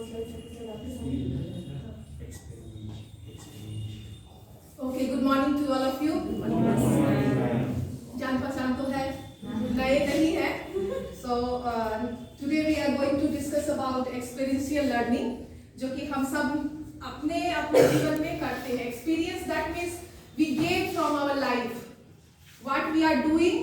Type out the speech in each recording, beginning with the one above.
Okay, good morning to all of you. जान पहचान तो है, नए नहीं है. So today we are going to discuss about experiential learning, जो कि हम सब अपने जीवन में करते हैं. Experience, that means we gain from our life. What we are doing,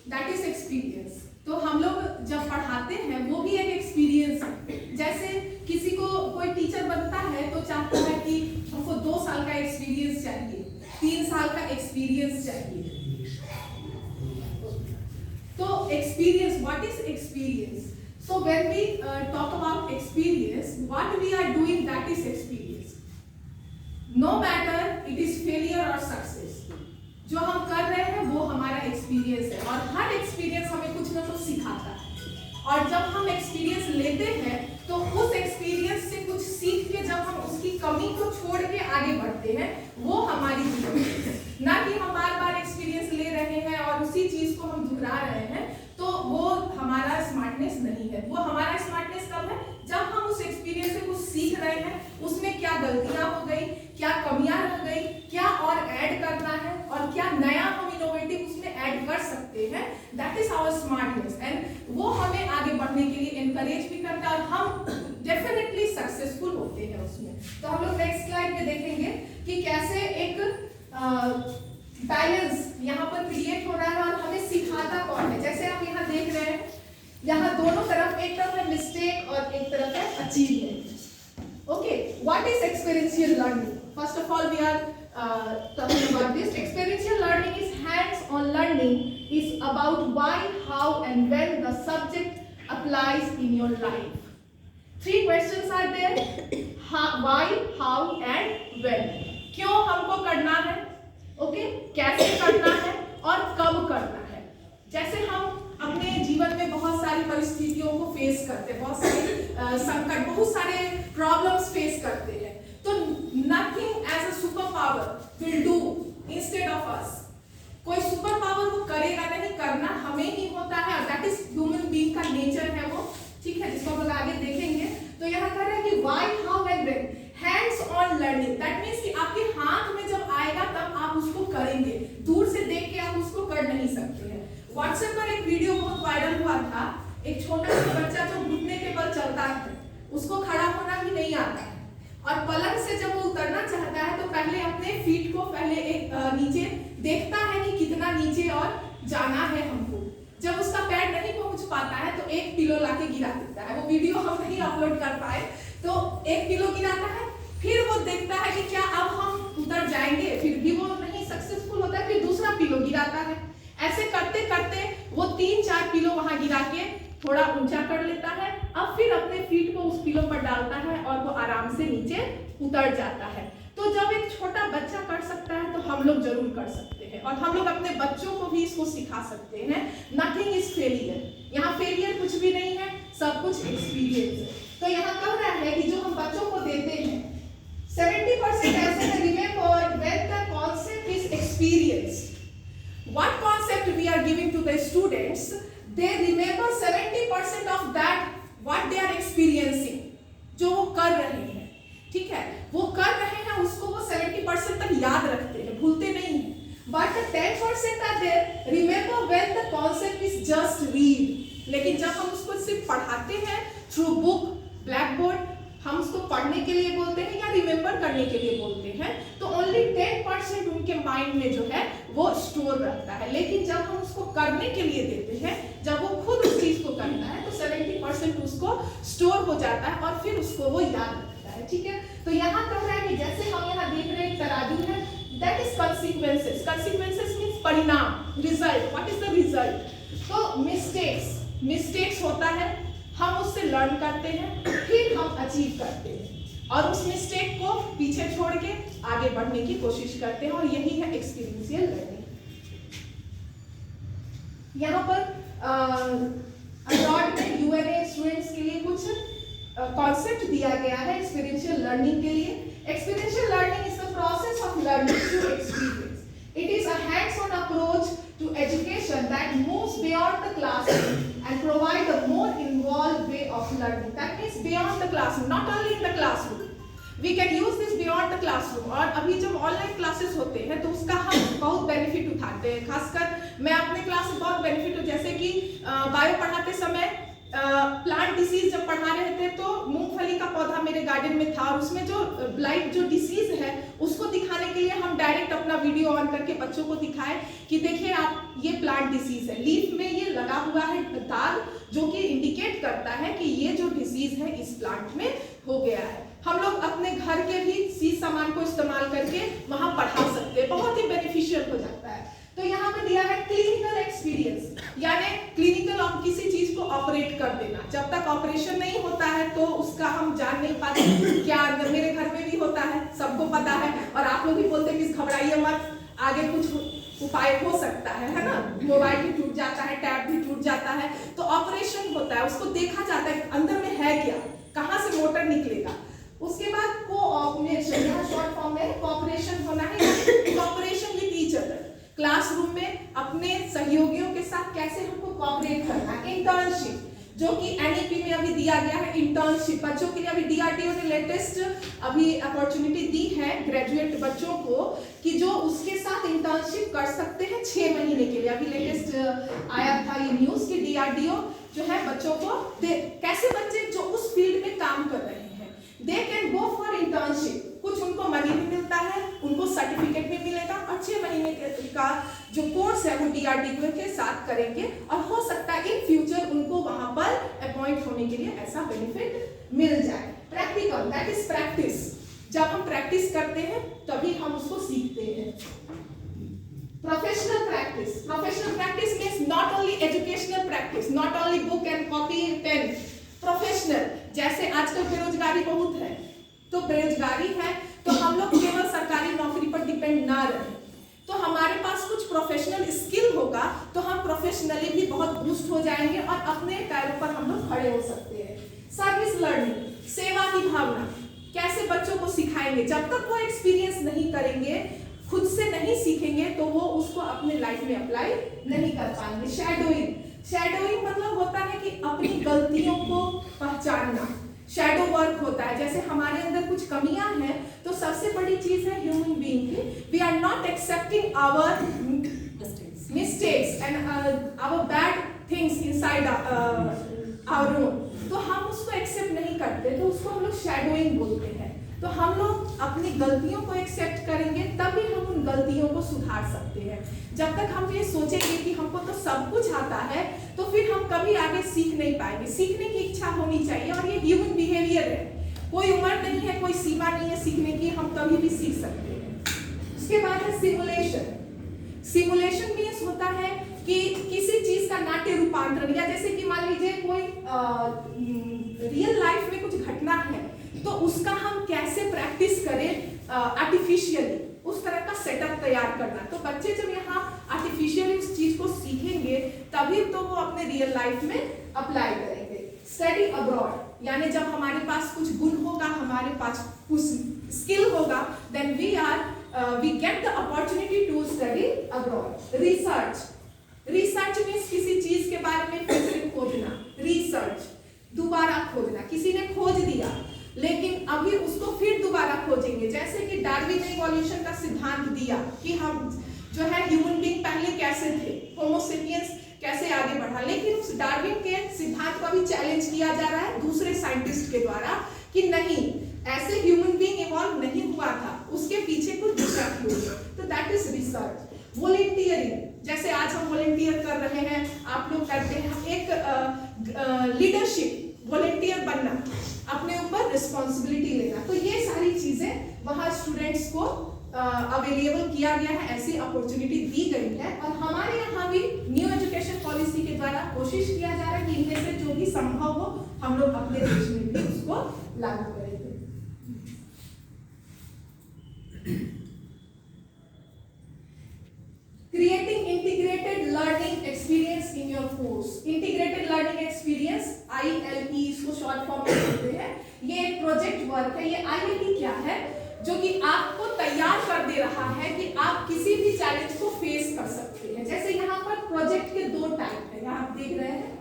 that is experience. तो हम लोग जब पढ़ाते हैं वो भी एक एक्सपीरियंस है. जैसे किसी को कोई टीचर बनता है तो चाहता है कि हमको 2 साल का एक्सपीरियंस चाहिए, 3 साल का एक्सपीरियंस चाहिए. तो experience, what is experience? So when we talk about experience, what we are doing, that is experience. No matter it is failure और सक्सेस, जो हम कर रहे हैं वो हमारा एक्सपीरियंस है. और हर एक्सपीरियंस हमें कुछ ना कुछ सिखाता है. और जब हम एक्सपीरियंस लेते हैं तो उस एक्सपीरियंस से कुछ सीख के जब हम उसकी कमी को छोड़ के आगे बढ़ते हैं, वो हमारी जीवन है. ना कि हम बार बार एक्सपीरियंस ले रहे हैं और उसी चीज को हम दोहरा रहे हैं, तो वो हमारा स्मार्टनेस नहीं है. वो हमारा स्मार्टनेस कब है? जब हम उस एक्सपीरियंस से कुछ सीख रहे हैं, उसमें क्या गलतियां हो गई, क्या कमियां रह गई, क्या और ऐड करना है और क्या नया हम इनोवेटिव उसमें ऐड कर सकते हैं. That is our smartness. And वो हमें आगे बढ़ने के लिए एनकरेज भी करता है और हम डेफिनेटली सक्सेसफुल होते हैं उसमें. तो हम लोग नेक्स्ट स्लाइड में देखेंगे कि कैसे एक बैलेंस यहाँ पर क्रिएट हो रहा है और हमें सिखाता कौन है. जैसे आप यहाँ देख रहे हैं, यहाँ दोनों तरफ, एक तरफ है मिस्टेक और एक तरफ है achievement. Okay, what is experiential learning? First of all we are talking about this. Experiential learning is hands-on learning, is about why, how and when the subject applies in your life. 3 questions are there: why, how and when. क्यों हमको करना है, okay, कैसे करना है और कब करना है. जैसे हम अपने जीवन में बहुत सारी परिस्थितियों को फेस करते हैं, बहुत सारे संकट, बहुत सारे प्रॉब्लम्स फेस करते हैं, तो nothing as a super power will do instead of us. कोई सुपर पावर वो करेगा नहीं, करना हमें ही होता है. दैट इज ह्यूमन बीइंग का नेचर है वो, ठीक है, जिसको हम लोग आगे देखेंगे. तो यहाँ कर रहे हैं कि why, how and when. Hands on learning, that means कि आपके हाथ में जब आएगा तब आप उसको करेंगे. दूर से देख के आप उसको कर नहीं सकते हैं. व्हाट्सएप पर एक वीडियो बहुत वायरल हुआ था. एक छोटा सा बच्चा जो घुटने के बल चलता है, उसको खड़ा होना भी नहीं आता है और पलंग से जब वो उतरना चाहता है तो पहले अपने फीट को पहले एक नीचे देखता है कि कितना नीचे और जाना है हमको. जब उसका पैर नहीं पहुंच पाता है तो एक पिलो लाके गिरा देता है. वो वीडियो हम नहीं अपलोड कर पाए, तो एक पिलो गिराता है, फिर वो देखता है कि क्या अब हम उतर जाएंगे, फिर भी वो नहीं सक्सेसफुल होता है, फिर दूसरा पिलो गिराता है. ऐसे करते करते वो 3-4 पिलो वहां गिरा के थोड़ा ऊंचा कर लेता है. अब फिर अपने फीट को उस पिलो पर डालता है और वो आराम से नीचे उतर जाता है. तो जब एक छोटा बच्चा कर सकता है तो हम लोग जरूर कर सकते हैं. और हम लोग अपने बच्चों को भी इसको सिखा सकते हैं. Nothing is failure. यहाँ फेलियर कुछ भी नहीं है, सब कुछ एक्सपीरियंस है. तो यहाँ कह रहा है कि जो हम बच्चों को देते हैं 70% ऐसे है, remember when the concept is experienced. What concept we are giving to the students, they remember 70% of that what they are experiencing. जो वो कर रहे हैं, ठीक है, वो कर रहे हैं, उसको वो 70% तक याद रखते हैं, भूलते नहीं हैं. But the 10% are there, remember when the concept is just read. लेकिन जब हम उसको सिर्फ पढ़ाते हैं through book, blackboard, हम उसको पढ़ने के लिए बोलते हैं या रिमेम्बर करने के लिए बोलते हैं, तो ओनली 10% उनके माइंड में जो है वो स्टोर रहता है. लेकिन जब हम उसको करने के लिए देते हैं, जब वो खुद उस चीज को करता है, तो 70% उसको स्टोर हो जाता है और फिर उसको वो याद रखता है. ठीक है, तो यहाँ कह रहा है कि जैसे हम यहाँ देख रहे हैं तराजू है, that is consequences. Consequences means परिणाम, result. What is the result? तो मिस्टेक्स होता है, हम उससे लर्न करते हैं, फिर हम अचीव करते हैं और उस मिस्टेक को पीछे छोड़ के आगे बढ़ने की कोशिश करते हैं. और यही है एक्सपीरियंशियल लर्निंग. यहाँ पर अब्रॉड में यूएनए स्टूडेंट्स के लिए कुछ कॉन्सेप्ट दिया गया है एक्सपीरियंशियल लर्निंग के लिए. Experiential learning is the process of learning through experience. It is a hands-on approach to education that moves beyond the classroom and provide a more involved way of learning. That means beyond the classroom, not only in the classroom. We can use this beyond the classroom. और अभी जब online classes होते हैं तो उसका हम बहुत benefit उठाते हैं। खासकर मैं अपने क्लास में बहुत बेनिफिट हूँ, जैसे कि बायो पढ़ाते समय प्लांट डिसीज जब पढ़ा रहे थे तो मूंगफली का पौधा मेरे गार्डन में था और उसमें जो ब्लाइट जो डिसीज है उसको दिखाने के लिए हम डायरेक्ट अपना वीडियो ऑन करके बच्चों को दिखाए कि देखिए आप, ये प्लांट डिसीज है, लीफ में ये लगा हुआ है दाग जो कि इंडिकेट करता है कि ये जो डिसीज है इस प्लांट में हो गया है। हम लोग अपने घर के भी चीज सामान को इस्तेमाल करके वहां पढ़ा सकते हैं, बहुत ही बेनिफिशियल हो जाता है। तो यहाँ पे दिया है क्लिनिकल एक्सपीरियंस, यानी क्लिनिकल किसी चीज को ऑपरेट कर देना। जब तक ऑपरेशन नहीं होता है तो उसका हम जान नहीं पाते क्या अंदर। मेरे घर में भी होता है, सबको पता है, और आप लोग भी बोलते हैं कि घबराइए मत, आगे कुछ उपाय हो सकता है ना। मोबाइल भी टूट जाता है, टैब भी टूट जाता है, तो ऑपरेशन होता है, उसको देखा जाता है अंदर में है क्या, कहाँ से मोटर निकलेगा। उसके बाद कोऑपरेशन, यहाँ शॉर्ट फॉर्म में कोऑपरेशन होना है, cooperation with each other. Classroom में अपने सहयोगियों के साथ कैसे हमको कोऑपरेट करना है। इंटर्नशिप, जो कि एनईपी में अभी दिया गया है, इंटर्नशिप बच्चों के लिए अभी डीआरडीओ ने लेटेस्ट अभी अपॉर्चुनिटी दी है ग्रेजुएट बच्चों को कि जो उसके साथ इंटर्नशिप कर सकते हैं 6 महीने के लिए। अभी लेटेस्ट आया था ये न्यूज कि डीआरडीओ जो है बच्चों को कैसे बच्चे जो उस फील्ड में काम कर रहे हैं they can go for internship. कुछ उनको मनी भी मिलता है, उनको सर्टिफिकेट भी मिलेगा, और 6 महीने का जो कोर्स है वो डीआरडीओ के साथ करेंगे, और हो सकता है इन फ्यूचर उनको वहां पर अपॉइंट होने के लिए ऐसा बेनिफिट मिल जाए। Practical, that is practice. जब हम प्रैक्टिस करते हैं तभी हम उसको सीखते हैं। Professional practice, professional practice means not only educational practice, not only book and copy pen. Professional, जैसे आजकल बेरोजगारी बहुत है, तो बेरोजगारी है तो हम लोग केवल सरकारी नौकरी पर डिपेंड ना रहे, तो हमारे पास कुछ प्रोफेशनल स्किल होगा तो हम प्रोफेशनली भी बहुत बूस्ट हो जाएंगे और अपने पैरों पर हम लोग खड़े हो सकते हैं। सर्विस लर्निंग, सेवा की भावना, कैसे बच्चों को सिखाएंगे। जब तक वो एक्सपीरियंस नहीं करेंगे, खुद से नहीं सीखेंगे, तो वो उसको अपने लाइफ में अप्लाई नहीं कर पाएंगे। शैडोइंग, शैडोइंग मतलब होता है कि अपनी गलतियों को पहचानना। शैडो वर्क होता है, जैसे हमारे अंदर कुछ कमियां हैं तो सबसे बड़ी चीज है ह्यूमन बीइंग की, we are not accepting our mistakes and our bad things inside our own, तो हम उसको एक्सेप्ट नहीं करते, तो उसको हम लोग शैडोइंग बोलते हैं। तो हम लोग अपनी गलतियों को एक्सेप्ट करेंगे तभी हम उन गलतियों को सुधार सकते हैं। जब तक हम ये सोचेंगे कि हमको तो सब कुछ आता है तो फिर हम कभी आगे सीख नहीं पाएंगे। सीखने की इच्छा होनी चाहिए, और ये ह्यूमन बिहेवियर है, कोई उम्र नहीं है, कोई सीमा नहीं है सीखने की, हम कभी भी सीख सकते हैं। उसके बाद है सिमुलेशन। सिमुलेशन मीन्स होता है कि किसी चीज का नाट्य रूपांतरण, या जैसे कि मान लीजिए कोई रियल लाइफ में कुछ घटना है तो उसका हम कैसे प्रैक्टिस करें आर्टिफिशियली, उस तरह का सेटअप तैयार करना। तो बच्चे जब यहाँ आर्टिफिशियली उस चीज को सीखेंगे तभी तो वो अपने रियल लाइफ में अप्लाई करेंगे। स्टडी अब्रॉड, यानी जब हमारे पास कुछ गुण होगा, हमारे पास कुछ स्किल होगा, then we get the opportunity to study abroad. Research, research means किसी चीज के बारे में फिर से खोजना। रिसर्च, दोबारा खोजना, किसी ने खोज दिया लेकिन अभी उसको फिर दोबारा खोजेंगे। जैसे कि डार्विन ने इवोल्यूशन का सिद्धांत दिया कि हम जो है ह्यूमन बीइंग पहले कैसे थे, होमो सेपियंस कैसे आगे बढ़ा, लेकिन उस डार्विन के सिद्धांत को अभी चैलेंज किया जा रहा है दूसरे साइंटिस्ट के द्वारा कि नहीं, ऐसे ह्यूमन बीइंग इवॉल्व नहीं हुआ था, उसके पीछे कुछ दूसरा क्यों है। तो दैट इज रिसर्च। वॉलंटियरिंग, जैसे आज हम वॉलंटियर कर रहे हैं, आप लोग करते हैं, एक लीडरशिप, वॉलंटियर बनना, अपने ऊपर रिस्पॉन्सिबिलिटी लेना। तो ये सारी चीजें वहाँ स्टूडेंट्स को अवेलेबल किया गया है, ऐसी अपॉर्चुनिटी दी गई है। और हमारे यहाँ भी न्यू एजुकेशन पॉलिसी के द्वारा कोशिश किया जा रहा है कि इनमें से जो भी संभव हो हम लोग अपने देश में भी उसको लागू करेंगे। Creating integrated learning experience in your course. Integrated learning experience, ILE इसको शॉर्ट फॉर्म में कहते हैं। ये एक प्रोजेक्ट वर्क है। ये ILE क्या है, जो कि आपको तैयार कर दे रहा है कि आप किसी भी चैलेंज को फेस कर सकते हैं। जैसे यहाँ पर प्रोजेक्ट के 2 टाइप है, यहाँ आप देख रहे हैं,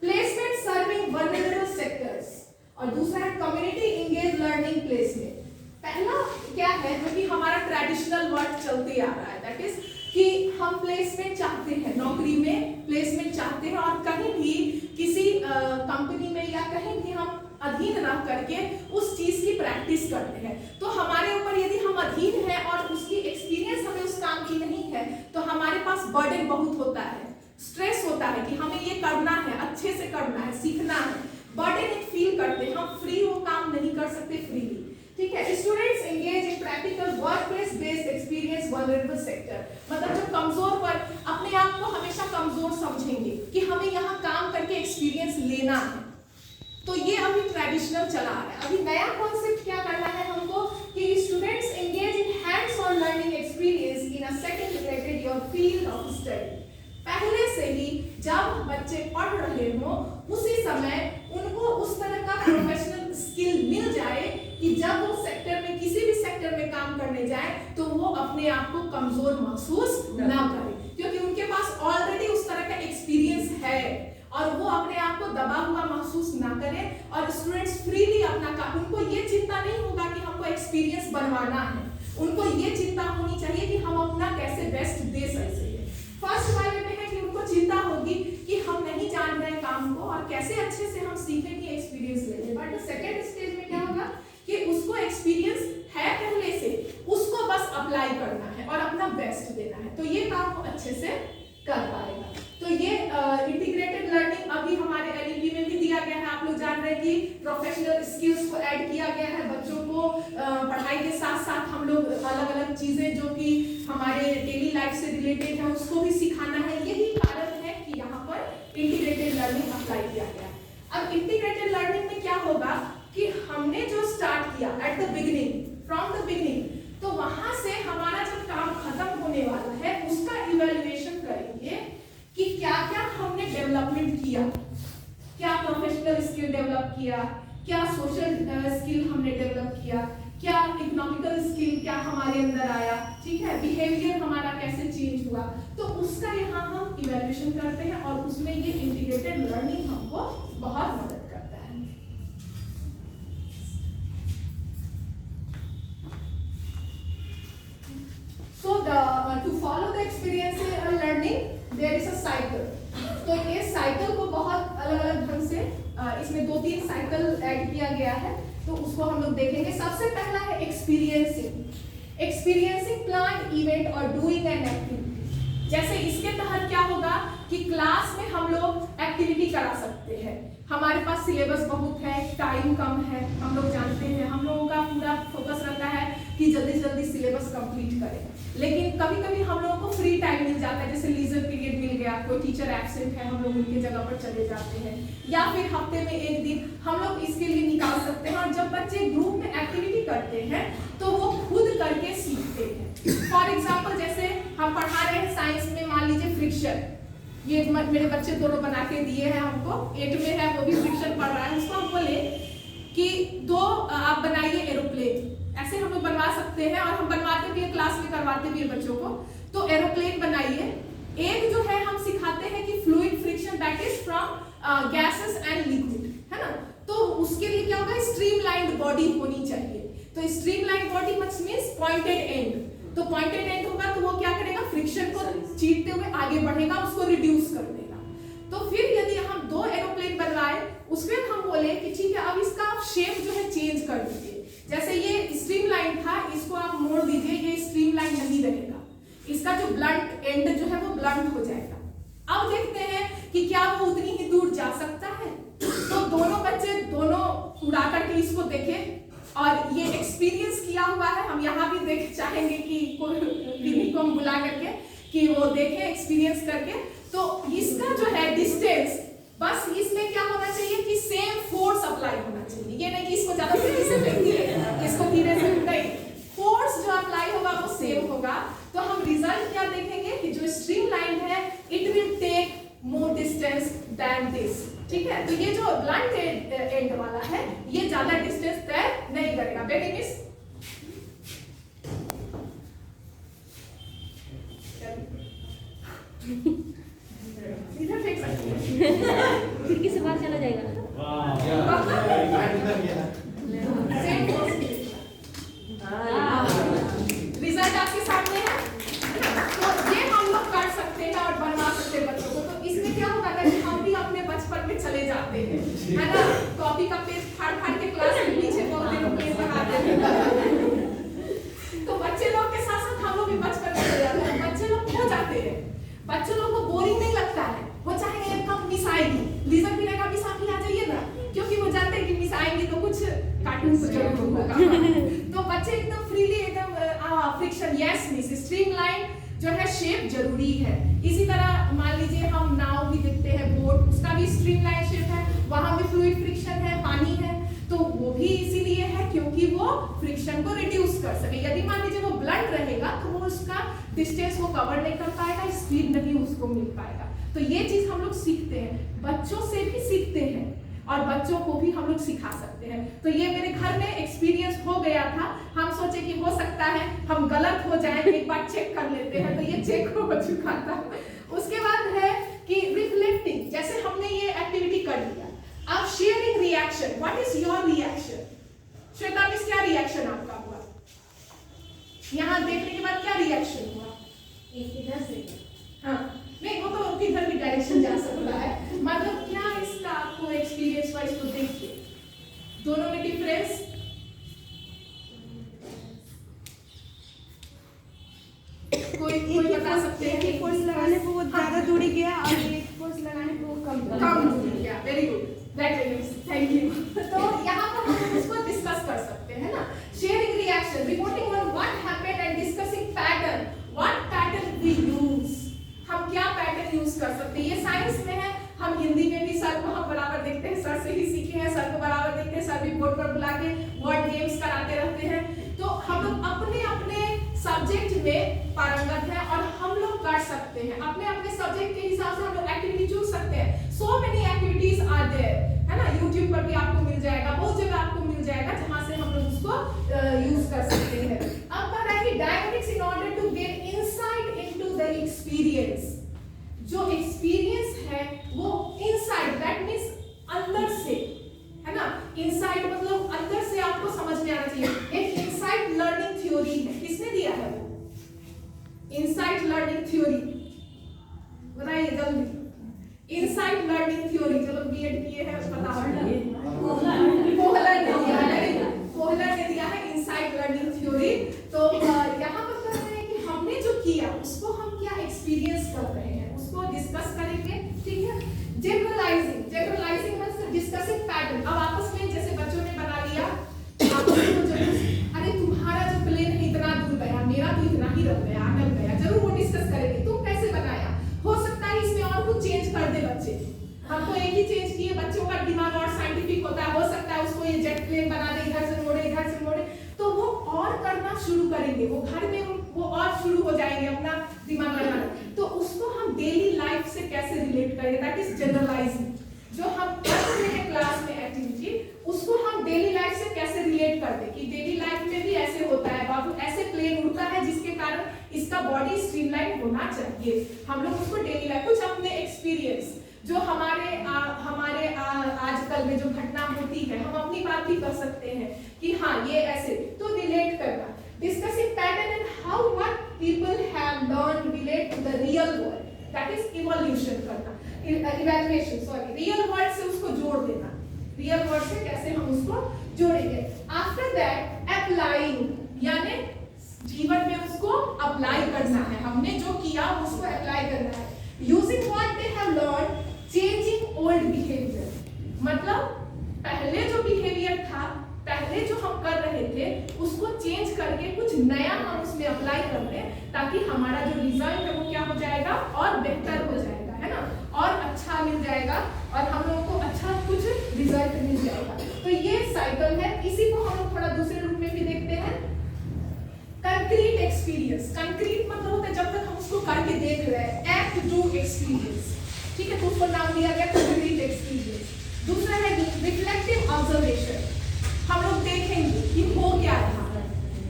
प्लेसमेंट सर्विंग वल्नरेबल सेक्टर्स और दूसरा है कम्युनिटी इंगेज लर्निंग प्लेसमेंट। पहला क्या है, जो कि हमारा ट्रेडिशनल वर्ड चलते आ रहा है, दैट इज कि हम प्लेसमेंट चाहते हैं, नौकरी में प्लेसमेंट चाहते हैं और कहीं भी किसी कंपनी में या कहीं भी हम अधीन रह करके उस चीज की प्रैक्टिस करते हैं। तो हमारे ऊपर यदि हम अधीन हैं और उसकी एक्सपीरियंस हमें उस काम की नहीं है तो हमारे पास बर्डन बहुत होता है, स्ट्रेस होता है कि हमें ये करना है, अच्छे से करना है, सीखना है, बर्डन एक फील करते हैं, हम फ्री वो काम नहीं कर सकते फ्रीली। ठीक है, students engage in practical workplace based experience vulnerable sector, मतलब जो कमजोर पर अपने आप को हमेशा कमजोर समझेंगे कि हमें यहाँ काम करके एक्सपीरियंस लेना है। तो ये अभी ट्रेडिशनल चला आ रहा है। अभी नया कॉन्सेप्ट क्या करना है हमको कि students engage in hands on learning experience in a second related your field of study. पहले से ही जब बच्चे पढ़ रहे हो उसी समय उनको उस तरह का प्रोफेशनल स्किल मिल जाए कि जब वो सेक्टर में किसी भी सेक्टर में काम करने जाए तो वो अपने आप को कमजोर महसूस ना करे, क्योंकि उनके पास ऑलरेडी उस तरह का एक्सपीरियंस है और वो अपने आप को दबा हुआ महसूस ना करें और स्टूडेंट्स फ्रीली अपना काम, उनको ये चिंता नहीं होगा कि हमको एक्सपीरियंस बनवाना है, उनको ये चिंता होनी चाहिए कि हम अपना कैसे बेस्ट दे सकते हैं। फर्स्ट वाले में है कि उनको चिंता होगी कि हम नहीं जान रहे काम को और कैसे अच्छे से हम सीखेंगे, एक्सपीरियंस लेंगे। बट सेकंड स्टेज में क्या होगा कि उसको एक्सपीरियंस है पहले से, उसको बस अप्लाई करना है और अपना बेस्ट देना है, तो ये काम वो अच्छे से कर पाएगा। तो ये इंटीग्रेटेड लर्निंग अभी हमारे एलईपी में भी दिया गया है। आप लोग जान रहे हैं कि प्रोफेशनल स्किल्स को ऐड किया गया है, बच्चों को पढ़ाई के साथ साथ हम लोग अलग अलग चीजें जो कि हमारे डेली लाइफ से रिलेटेड है उसको भी सिखाना है। यही कारण है कि यहाँ पर इंटीग्रेटेड लर्निंग अप्लाई किया गया है। अब इंटीग्रेटेड लर्निंग में क्या होगा कि हमने जो स्टार्ट किया at the beginning, from the beginning, तो वहां से हमारा जब काम खत्म होने वाला है उसका इवैल्यूएशन करेंगे कि क्या क्या हमने डेवलपमेंट किया, क्या प्रोफेशनल स्किल डेवलप किया, क्या सोशल स्किल हमने डेवलप किया, क्या इकोनॉमिकल स्किल क्या हमारे अंदर आया, ठीक है, बिहेवियर हमारा कैसे चेंज हुआ, तो उसका यहाँ हम इवैल्यूएशन करते हैं और उसमें ये इंटीग्रेटेड लर्निंग हमको बहुत मदद करता है। So to follow the experiential learning there is a cycle. तो ये साइकिल को बहुत अलग अलग ढंग से इसमें 2-3 साइकिल ऐड किया गया है, तो उसको हम लोग देखेंगे। सबसे पहला है एक्सपीरियंसिंग। एक्सपीरियंसिंग प्लान इवेंट और डूइंग एन एक्टिविटी। जैसे इसके तहत क्या होगा कि क्लास में हम लोग एक्टिविटी करा सकते हैं, हमारे पास सिलेबस बहुत है, टाइम कम है, हम लोग जानते हैं, हम लोगों का पूरा फोकस रहता है कि जल्दी से जल्दी सिलेबस कंप्लीट करें, लेकिन कभी कभी हम लोगों को फ्री टाइम मिल जाता है, जैसे लीजर पीरियड मिल गया, कोई टीचर एब्सेंट है, हम लोग उनके जगह पर चले जाते हैं, या फिर हफ्ते में एक दिन हम लोग इसके लिए निकाल सकते हैं। और जब बच्चे ग्रुप में एक्टिविटी करते हैं तो वो खुद करके सीखते हैं। फॉर एग्जाम्पल जैसे हम पढ़ा रहे हैं साइंस में, मान लीजिए फ्रिक्शन, ये मेरे बच्चे दोनों बना के दिए हैं हमको, 8 में है वो भी फ्रिक्शन पढ़ रहा है, उसको हम बोले कि दो आप बनाइए एरोप्लेन, ऐसे हम लोग बनवा सकते हैं और हम बनवाते भी हैं, क्लास में करवाते भी हैं बच्चों को। तो एरोप्लेन बनाइए। एक जो है हम सिखाते हैं कि fluid friction, that is from gases and liquid, है ना, तो उसके लिए क्या होगा, स्ट्रीमलाइंड बॉडी होनी चाहिए। तो streamlined body means pointed and, तो पॉइंटेड एंड होगा तो वो क्या करेगा, फ्रिक्शन को चीरते हुए आगे बढ़ेगा, उसको रिड्यूस कर देगा। तो फिर यदि हम 2 एरोप्लेन बनवाए, उसमें हम बोले कि ठीक है अब इसका आप शेप जो है चेंज कर दीजिए, जैसे ये स्ट्रीमलाइन था इसको आप मोड़ दीजिए, ये स्ट्रीमलाइन नहीं रहेगा, इसका जो ब्लंट एंड जो है वो ब्लंट हो जाएगा। अब देखते हैं कि क्या वो उतनी ही दूर जा सकता है। तो दोनों बच्चे दोनों उड़ा करके इसको देखें और ये एक्सपीरियंस किया हुआ है, हम यहाँ भी देख चाहेंगे कि किसी को हम बुला करके कि वो देखें एक्सपीरियंस करके। तो इसका जो है डिस्टेंस, बस इसमें क्या होना चाहिए कि सेम फोर्स अप्लाई होना चाहिए, ये नहीं कि इसको ज्यादा तेजी से फेंकिए, इसको धीरे से नहीं, फोर्स जो अप्लाई होगा वो सेम होगा। तो हम रिजल्ट क्या देखेंगे कि जो स्ट्रीमलाइन है it will take more distance than this, ठीक है। तो ये जो ब्लंट एंड वाला है ये ज्यादा डिस्टेंस तय नहीं करेगा। बेटी मिस खिड़की से बाहर चला जाएगा। है ना, कॉपी का पेज फाड़ फाड़ के क्लास के पीछे बहुत देर पेज बनाते थे। तो बच्चे लोग के साथ साथ हम लोग भी बचपन में चले जाते हैं, बच्चे लोग खो जाते हैं, बच्चों लोग को बोरिंग नहीं लगता है, वो चाहेंगे कब मिस आएगी, लीजर भी रहेगा मिस आप ही आ जाइए ना, क्योंकि वो जानते हैं कि मिस आएंगी तो कुछ कार्टून तो जरूर होगा। तो बच्चे एकदम फ्रीली एकदम फ्रिक्शन यस मिस स्ट्रीमलाइन जो है शेप जरूरी है। इसी तरह मान लीजिए हम नाव भी देखते हैं, बोट, उसका भी स्ट्रीमलाइन शेप है, वहां भी फ्लूइड फ्रिक्शन है, पानी है, तो वो भी इसीलिए है क्योंकि वो फ्रिक्शन को रिड्यूस कर सके। यदि मान लीजिए वो ब्लंट रहेगा तो वो उसका डिस्टेंस वो कवर नहीं कर पाएगा, स्पीड नहीं उसको मिल पाएगा। तो ये चीज हम लोग सीखते हैं, बच्चों से भी सीखते हैं और बच्चों को भी हम लोग सिखा सकते हैं। तो ये मेरे घर में एक्सपीरियंस हो गया था, हम सोचे कि हो सकता है हम गलत हो जाए, एक बार चेक कर लेते हैं, तो ये चेक हो चुका था। उसके बाद है कि रिफ्लेक्टिंग, जैसे हमने ये एक्टिविटी कर लिया, अब sharing reaction, what is your reaction? Shweta miss क्या रिएक्शन आपका हुआ? यहाँ देखने के बाद क्या रिएक्शन हुआ? इधर से हाँ नहीं, वो तो किधर भी डायरेक्शन जा सकता है, मतलब क्या इसका आपको एक्सपीरियंस वाइज तो देखिए दोनों में डिफरेंस। कोई बता सकते हैं? एक फोर्स लगाने पे वो ज्यादा दूरी गया और एक फोर्स लगाने पे वो कम दूरी गया। Very good, thank you. तो यहाँ पर हम उसको डिस्कस कर सकते हैं ना, sharing reaction, reporting on what happened and discussing pattern, what pattern we use, हम क्या पैटर्न यूज कर सकते हैं। ये साइंस में है, हम हिंदी में भी सर को हम बराबर देखते हैं, सर से ही सीखे हैं, सर को बराबर देखते हैं, सर भी बोर्ड पर बुला के वर्ड गेम्स कराते रहते हैं। तो हम लोग अपने अपने सब्जेक्ट में पारंगत है और हम लोग कर सकते हैं, अपने अपने सब्जेक्ट के हिसाब से हम लोग एक्टिविटी चूज सकते हैं। So many activities are there, है ना, यूट्यूब पर भी आपको मिल जाएगा, बहुत जगह आपको मिल जाएगा जहां से हम लोग उसको यूज कर सकते हैं। अब बात है कि dynamics in order to get insight into the experience, जो एक्सपीरियंस है वो इनसाइड, दैट मींस अंदर से, है ना, इनसाइड मतलब अंदर से आपको समझ में आना चाहिए। एक इनसाइड लर्निंग थ्योरी है, किसने दिया है वो इनसाइड लर्निंग थ्योरी? बताइए जल्दी। इनसाइड लर्निंग थ्योरी, चलो बीएड किए हैं पता कोहलर ने दिया है इनसाइड लर्निंग थ्योरी। तो यहाँ पर कह रहे हैं कि हमने जो किया उसको हम क्या एक्सपीरियंस कर रहे हैं उसको डिस्कस करेंगे, ठीक है। जनरलाइजिंग मतलब डिस्कसिंग पैटर्न। अब आपस में जैसे बच्चों ने बना लिया, आपस में अरे तुम्हारा जो प्लेन है इतना दूर गया, मेरा तो इतना ही रह गया, अटक गया, जरूर वो डिस्कस करेंगे, तुम कैसे बनाया, हो सकता है इसमें और कुछ चेंज कर दे बच्चे, हम तो एक ही चेंज किए, बच्चों का दिमाग और साइंटिफिक होता है, हो सकता है उसको ये जेट प्लेन बना दे, इधर से मोड़े, तो वो और करना शुरू करेंगे, वो घर में वो और शुरू हो जाएंगे अपना दिमाग लगाना। तो उसको हम डेली लाइफ से कैसे रिलेट करेंगे, दैट इज जनरलाइजिंग। जो हम कर रहे हैं क्लास में एक्टिविटी, उसको हम डेली लाइफ से कैसे रिलेट कर दें कि डेली लाइफ में भी ऐसे होता है, बाबू ऐसे प्लेन उड़ता है जिसके कारण इसका बॉडी स्ट्रीमलाइन होना चाहिए। हम लोग उसको डेली लाइफ कुछ अपने एक्सपीरियंस जो हमारे आजकल में जो घटना होती है, हम अपनी बात भी कर सकते हैं कि हाँ ये ऐसे, तो रिलेट करना, discussing pattern and how what people have learn relate to the real world, that is evolution करना, इवैल्यूएशन, सॉरी, रियल वर्ल्ड से उसको जोड़ देना, रियल वर्ल्ड से कैसे हम उसको जोड़ेंगे। आफ्टर दैट अप्लाइंग, यानी जीवन में उसको अप्लाई करना है, हमने जो किया उसको अप्लाई करना है। Using what they have learn, changing old behaviour, मतलब पहले जो बिहेवियर था, पहले जो हम कर रहे थे उसको चेंज करके कुछ नया हम उसमें अप्लाई कर लें, ताकि हमारा जो रिजल्ट है वो क्या हो जाएगा, और बेहतर हो जाएगा, है ना, और अच्छा मिल जाएगा और हम लोगों को अच्छा कुछ रिजल्ट मिल जाएगा। तो ये साइकिल है, इसी को हम लोग थोड़ा दूसरे रूप में भी देखते हैं। कंक्रीट एक्सपीरियंस, कंक्रीट मतलब होता है जब तक हम उसको करके देख रहे हैं, एक्ट डू एक्सपीरियंस, ठीक है, तो उसको नाम दिया गया कंक्रीट एक्सपीरियंस। दूसरा है रिफ्लेक्टिव ऑब्जर्वेशन, हम लोग देखेंगे कि हो क्या रहा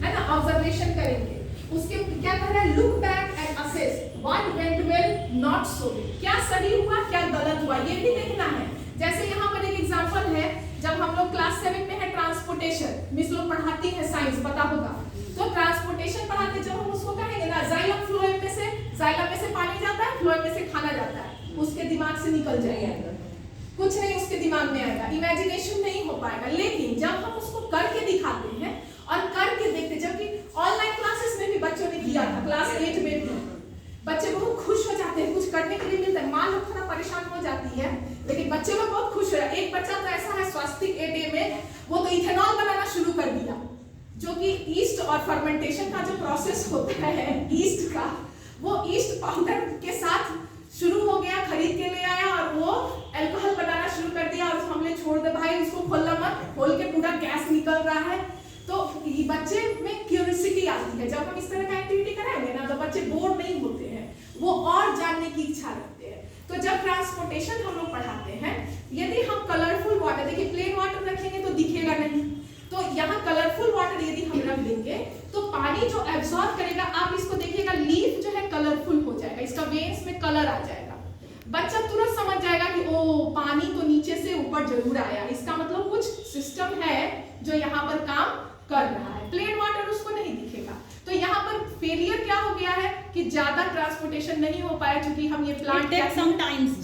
है ना, ऑब्जर्वेशन करेंगे, उसके क्या कर रहा है, look back and assess what went well, not so well, क्या सही हुआ क्या गलत हुआ, ये भी देखना है। जैसे यहाँ पर एक एग्जांपल है, जब हम लोग क्लास 7 में है ट्रांसपोर्टेशन, मिस लोग पढ़ाती है साइंस, पता होगा, तो ट्रांसपोर्टेशन पढ़ाते जब हम उसको कहेंगे ना, जाइलम फ्लोएम में से पानी जाता है, फ्लोएम में से खाना जाता है, उसके दिमाग से निकल जाएगा, कुछ नहीं उसके दिमाग में आएगा, इमेजिनेशन नहीं हो पाएगा। लेकिन जब हम उसको करके दिखाते हैं और करके देखते, जबकि ऑनलाइन क्लासेस में भी बच्चों ने किया था, क्लास 8 में भी बच्चे बहुत खुश हो जाते हैं, कुछ करने के लिए मिलता है। माँ लोग थोड़ा परेशान हो जाती है, लेकिन बच्चे लोग बहुत खुश हो रहे हैं। एक बच्चा तो ऐसा है स्वास्तिक 8A में, वो तो इथेनॉल बनाना शुरू कर दिया, जो कि ईस्ट और फर्मेंटेशन का जो प्रोसेस होता है ईस्ट का, वो ईस्ट पाउडर के साथ शुरू हो गया, खरीद के ले आया और वो अल्कोहल बनाना शुरू कर दिया। और हमने छोड़ दे भाई, उसको खोलना मत, खोल के पूरा गैस निकल रहा है। तो ये बच्चे में क्यूरियोसिटी आती है। जब हम इस तरह का एक्टिविटी कराएंगे ना, तो बच्चे बोर नहीं होते हैं, वो और जानने की इच्छा रखते हैं। तो जब ट्रांसपोर्टेशन हम लोग पढ़ाते हैं, यदि हम कलरफुल वाटर, देखिए प्लेन वाटर रखेंगे तो दिखेगा नहीं, तो यहाँ कलरफुल वाटर यदि हम रख देंगे तो पानी जो एब्जॉर्ब करेगा, आप इसको देखिएगा, लीफ जो है कलरफुल हो जाएगा, इसका वेन्स में कलर आ जाएगा। बच्चा तुरंत समझ जाएगा कि ओ पानी तो नीचे से ऊपर जरूर आया, इसका मतलब कुछ सिस्टम है जो यहाँ पर काम कर रहा है। प्लेन वाटर उसको नहीं दिखेगा। तो यहाँ पर फेलियर क्या हो गया है कि ज्यादा ट्रांसपोर्टेशन नहीं हो पाया, क्योंकि हम ये प्लांट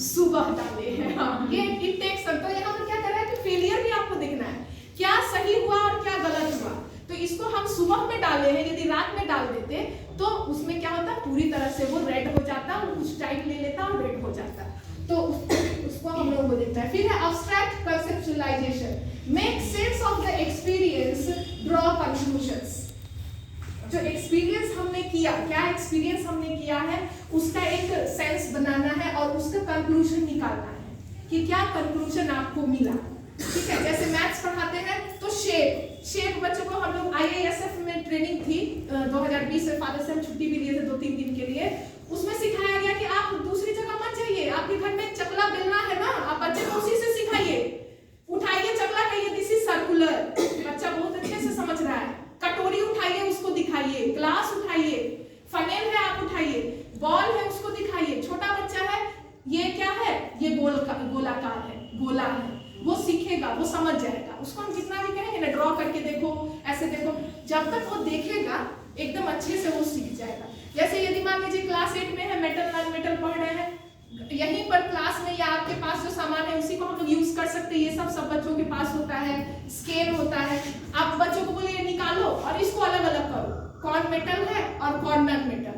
सुबह डाले हैं। हाँ, ये इट टेक्स सम। तो यहाँ पर क्या कर रहा है कि फेलियर भी आपको देखना है, क्या सही हुआ और क्या गलत हुआ। तो इसको हम सुबह में डाले हैं, यदि रात में डाल देते तो उसमें क्या होता, पूरी तरह से वो रेड हो जाता, वो कुछ टाइम ले लेता और रेड हो जाता। तो उसको हम लोग को देखता है। फिर है abstract conceptualisation, make sense of the experience, draw conclusions. जो एक्सपीरियंस हमने किया, क्या एक्सपीरियंस हमने किया है, उसका एक सेंस बनाना है और उसका कंक्लूजन निकालना है कि क्या कंक्लूजन आपको मिला। ठीक है, जैसे मैथ्स पढ़ाते हैं तो शेप बच्चों को हम लोग IASF में ट्रेनिंग थी 2020 में, फादर से हम छुट्टी भी लिए थे 2-3 दिन के लिए। उसमें सिखाया गया कि आप दूसरी जगह मत जाइए, आपके घर में चकला बेलना है ना, आप बच्चे को उसी से सिखाइए। उठाइए चकला, कहिए दिस इज सर्कुलर, बच्चा बहुत अच्छे से समझ रहा है। कटोरी उठाइए, उसको दिखाइए, ग्लास उठाइए, फनेल है आप उठाइए, बॉल है उसको दिखाइए। छोटा बच्चा है, ये क्या है, ये गोलाकार है, गोला है, वो सीखेगा, वो समझ जाएगा। उसको हम जितना भी कहेंगे ना, ड्रॉ करके देखो, ऐसे देखो, जब तक वो देखेगा एकदम अच्छे से वो सीख जाएगा। जैसे यदि मान लीजिए क्लास 8 में है, मेटल नॉन मेटल पढ़ रहे हैं, यहीं पर क्लास में या आपके पास जो सामान है उसी को हम लोग यूज कर सकते हैं। ये सब बच्चों के पास होता है, स्केल होता है। आप बच्चों को बोलिए निकालो और इसको अलग अलग करो, कौन मेटल है और कौन नॉन मेटल।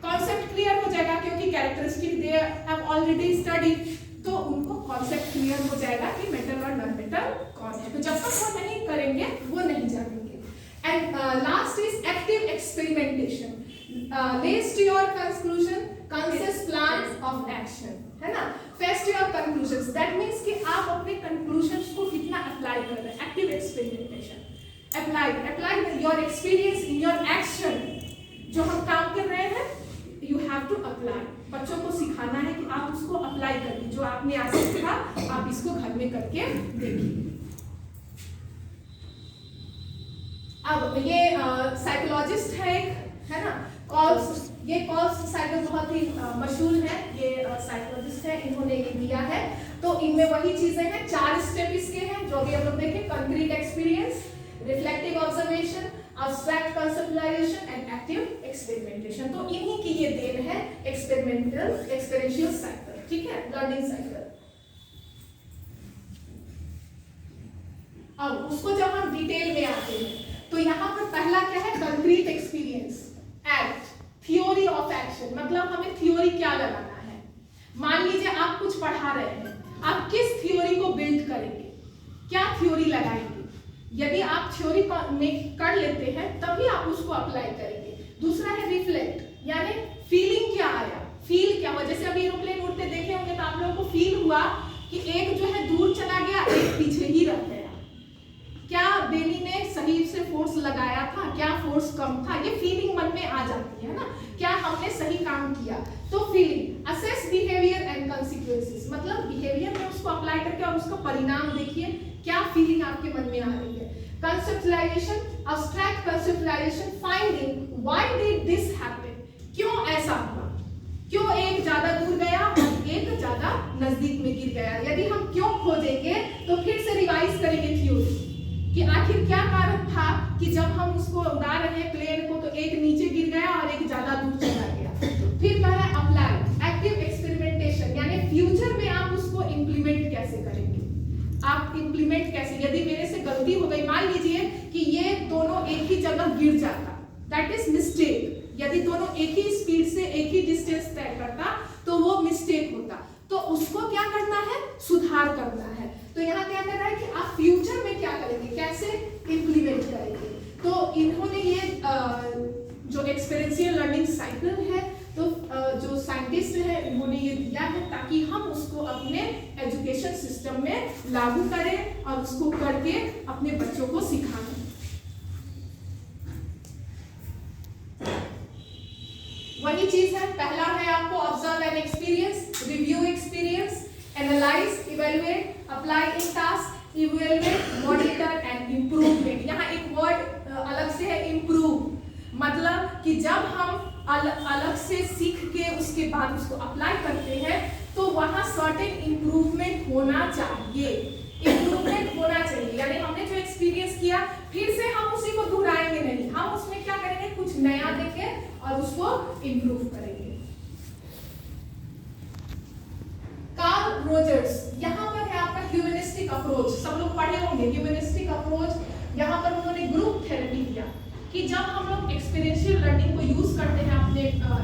कॉन्सेप्ट क्लियर हो जाएगा, क्योंकि characteristic they have already studied, तो उनको कॉन्सेप्ट क्लियर हो जाएगा कि मेटल और नॉन मेटल कौन है। तो जब तक वो नहीं करेंगे वो नहीं जानेंगे। And last is active experimentation, let's to your conclusion, consist plan of action, है ना। Test your conclusions, that means कि आप अपने कंक्लूजन्स को कितना अप्लाई कर रहे हैं। Active experimentation, apply your experience in your action. जो हम काम कर रहे हैं यू हैव टू अप्लाई। बच्चों को सिखाना है कि आप उसको अप्लाई करिए, जो आपने आज सीखा आप इसको घर में करके देखिए। अब ये साइकोलॉजिस्ट है एक, है ना, कॉल्स, ये कॉल्स साइकिल बहुत ही मशहूर है, ये साइकोलॉजिस्ट है, इन्होंने ये दिया है। तो इनमें वही चीजें हैं, 4 स्टेप इसके हैं जो अभी हम लोग देखें, concrete experience, reflective observation, abstract conceptualization and active experimentation। तो इन्हीं की ये देन है experiential cycle, ठीक है, learning cycle। अब उसको जब हम डिटेल में आते हैं तो यहाँ पर पहला क्या है, concrete experience, act, theory of action. मतलब हमें थ्योरी क्या लगाना है। मान लीजिए आप कुछ पढ़ा रहे हैं, आप किस थ्योरी को बिल्ड करेंगे, क्या थ्योरी लगाएंगे। यदि आप थ्योरी में कर लेते हैं तभी आप उसको अप्लाई करेंगे। दूसरा है रिफ्लेक्ट, यानी फीलिंग क्या आया, फील क्या हुआ। जैसे अभी एरोप्लेन उड़ते देखे होंगे तो आप लोगों को फील हुआ कि एक जो है दूर चला गया, एक पीछे ही रह गया। क्या बेली ने सही से फोर्स लगाया था, क्या फोर्स कम था, ये फीलिंग मन में आ जाती है ना। क्या हमने सही काम किया, तो feeling. Assess behaviour and consequences, मतलब बिहेवियर में उसको अप्लाई करके और उसका परिणाम देखिए, क्या फीलिंग आपके मन में आ रही है। Conceptualisation, abstract conceptualisation, finding why did this happen, क्यों ऐसा हुआ, क्यों एक ज्यादा दूर गया और एक ज्यादा नजदीक में गिर गया। यदि हम क्यों खोजेंगे तो फिर से रिवाइज करेंगे थ्योरी कि आखिर क्या कारण था कि जब हम उसको उड़ा रहे हैं प्लेन को तो एक नीचे गिर गया और एक ज्यादा दूर चला गया। फिर कह रहा है अप्लाई, एक्टिव एक्सपेरिमेंटेशन, यानी फ्यूचर में आप उसको इंप्लीमेंट कैसे इम्प्लीमेंट कैसे, यदि मेरे से गलती हो गई, मान लीजिए कि ये दोनों एक ही जगह गिर जाता, दैट इज मिस्टेक। यदि दोनों एक ही स्पीड से एक ही डिस्टेंस तय करता तो वो मिस्टेक होता, तो उसको क्या करना है, सुधार करना है। तो यहाँ क्या कर रहा है कि आप फ्यूचर में क्या करेंगे, कैसे इम्प्लीमेंट करेंगे। तो इन्होंने ये जो एक्सपीरियंशियल लर्निंग साइकिल है, तो जो साइंटिस्ट है उन्होंने ये दिया है ताकि हम उसको अपने एजुकेशन सिस्टम में लागू करें और उसको करके अपने बच्चों को सिखाएं। वही चीज है, पहला है आपको observe and experience, review experience, analyse, evaluate, apply in task, evaluate, monitor and improvement. यहाँ एक वर्ड अलग से है, इम्प्रूव, मतलब कि जब हम अलग से सीख के उसके बाद उसको अप्लाई करते हैं तो वहाँ सर्टेन इम्प्रूवमेंट होना चाहिए, इम्प्रूवमेंट होना चाहिए। यानी हमने जो एक्सपीरियंस किया फिर से हम उसी को दोहराएंगे नहीं, हम उसमें क्या करेंगे, कुछ नया देंगे और उसको इम्प्रूव करेंगे। कार्ल रोजर्स, यहाँ पर है आपका ह्यूमनिस्टिक अप्रोच, सब लोग पढ़े होंगे ह्यूमनिस्टिक अप्रोच। यहाँ पर उन्होंने ग्रुप थेरेपी दिया कि जब हम लोग एक्सपीरियंशियल लर्निंग को यूज करते हैं अपने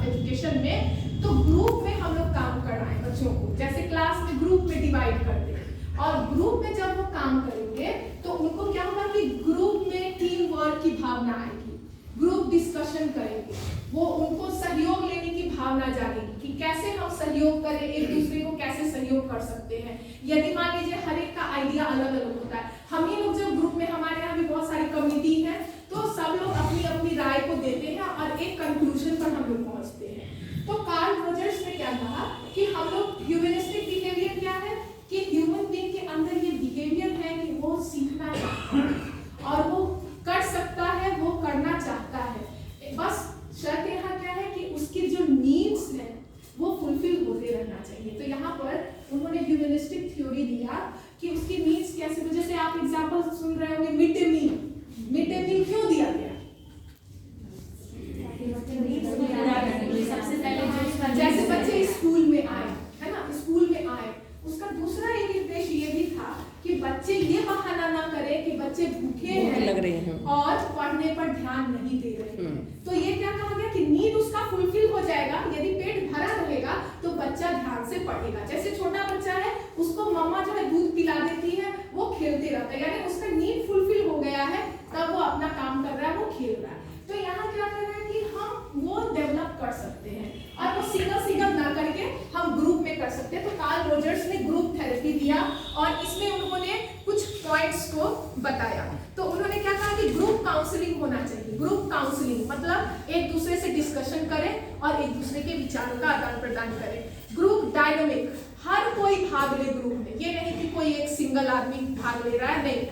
एजुकेशन में, तो ग्रुप में हम लोग काम कराएं बच्चों को, जैसे क्लास में ग्रुप में डिवाइड करते हैं, और ग्रुप में जब वो काम करेंगे तो उनको क्या होगा कि ग्रुप में टीम वर्क की भावना आएगी, ग्रुप डिस्कशन करेंगे, वो उनको सहयोग लेने की भावना जागेगी कि कैसे हम सहयोग करें, एक दूसरे को कैसे सहयोग कर सकते हैं। यदि मान लीजिए हर एक का आइडिया अलग अलग होता है, हम ही लोग जब ग्रुप में, हमारे यहाँ भी बहुत सारी कमिटी है, तो सब लोग अपनी अपनी राय को देते हैं और एक कंक्लूजन पर हम लोग पहुंचते हैं। तो कार्ल रोजर्स ने क्या कहा कि हम लोग ह्यूमनिस्टिक बिहेवियर क्या है कि ह्यूमन बीइंग के अंदर ये बिहेवियर है कि वो सीखना चाहता है और वो कर सकता है, वो करना चाहता है, बस शर्त यहाँ क्या है कि उसकी जो नीड्स हैं वो फुलफिल होते रहना चाहिए। तो यहाँ पर उन्होंने ह्यूमनिस्टिक थ्योरी दिया कि उसकी नीड्स कैसे, तो जैसे आप एग्जांपल सुन रहे होंगे mid day meal, mid day meal क्यों दिया गया, सबसे पहले जैसे बच्चे स्कूल में आए, है ना, स्कूल में आए, उसका दूसरा एक उद्देश्य ये भी था कि बच्चे ये बहाना ना करें कि बच्चे भूखे हैं लग रहे हैं और पढ़ने पर ध्यान नहीं दे रहे हैं। तो ये क्या कहा गया कि नीड उसका फुलफिल हो जाएगा, यदि पेट भरा रहेगा तो बच्चा ध्यान से पढ़ेगा। जैसे छोटा बच्चा है, उसको मम्मा जो है दूध पिला देती है, वो खेलते रहता है, यानी उसका नीड फुलफिल हो गया है, तब वो अपना काम कर रहा है, वो खेल रहा है। तो यहाँ क्या कर रहा है कि हम वो डेवलप कर सकते हैं और वो सिंगल ना करके हम ग्रुप में कर सकते हैं। तो कार्ल रोजर्स ने ग्रुप थेरेपी दिया और इसमें उन्होंने कुछ पॉइंट्स को बताया। तो उन्होंने क्या कहा कि ग्रुप काउंसलिंग होना चाहिए। ग्रुप काउंसलिंग मतलब एक दूसरे से डिस्कशन करें और एक दूसरे के विचारों का आदान प्रदान करें। ग्रुप डायनामिक, हर कोई भाग ले ग्रुप में, ये नहीं कि कोई एक सिंगल आदमी भाग ले रहा है, नहीं,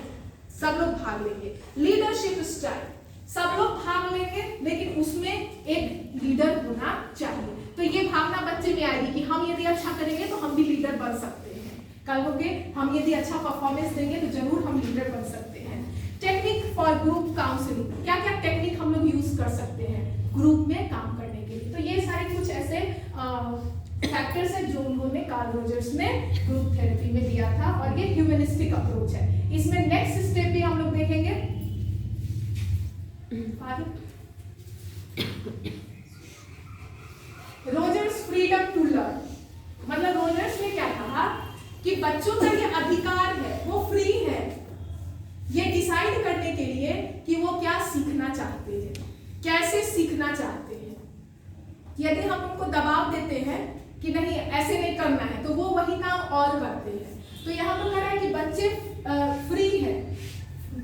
सब लोग भाग लेंगे। लीडरशिप स्टाइल, सब लोग भाग लेंगे लेकिन उसमें एक लीडर होना चाहिए। तो ये भावना बच्चे में आएगी कि हम यदि अच्छा करेंगे तो हम भी लीडर बन सकते हैं, कल को के हम यदि अच्छा परफॉर्मेंस देंगे तो जरूर हम लीडर बन सकते हैं। टेक्निक फॉर ग्रुप काउंसलिंग, क्या क्या टेक्निक हम लोग यूज कर सकते हैं ग्रुप में काम करने के लिए। तो ये सारे कुछ ऐसे फैक्टर्स है जो उन्होंने कार्ल रोजर्स ने ग्रुप थेरेपी में दिया था और ये ह्यूमनिस्टिक अप्रोच है। इसमें नेक्स्ट स्टेप भी हम लोग देखेंगे। रोजर्स फ्रीडम टू लर्न, मतलब रोजर्स ने क्या कहा कि बच्चों का ये अधिकार है, वो फ्री है ये डिसाइड करने के लिए कि वो क्या सीखना चाहते हैं, कैसे सीखना चाहते हैं। यदि हम उनको दबाव देते हैं कि नहीं ऐसे नहीं करना है तो वो वही काम और करते हैं। तो यहाँ पर कह रहा है कि बच्चे फ्री है।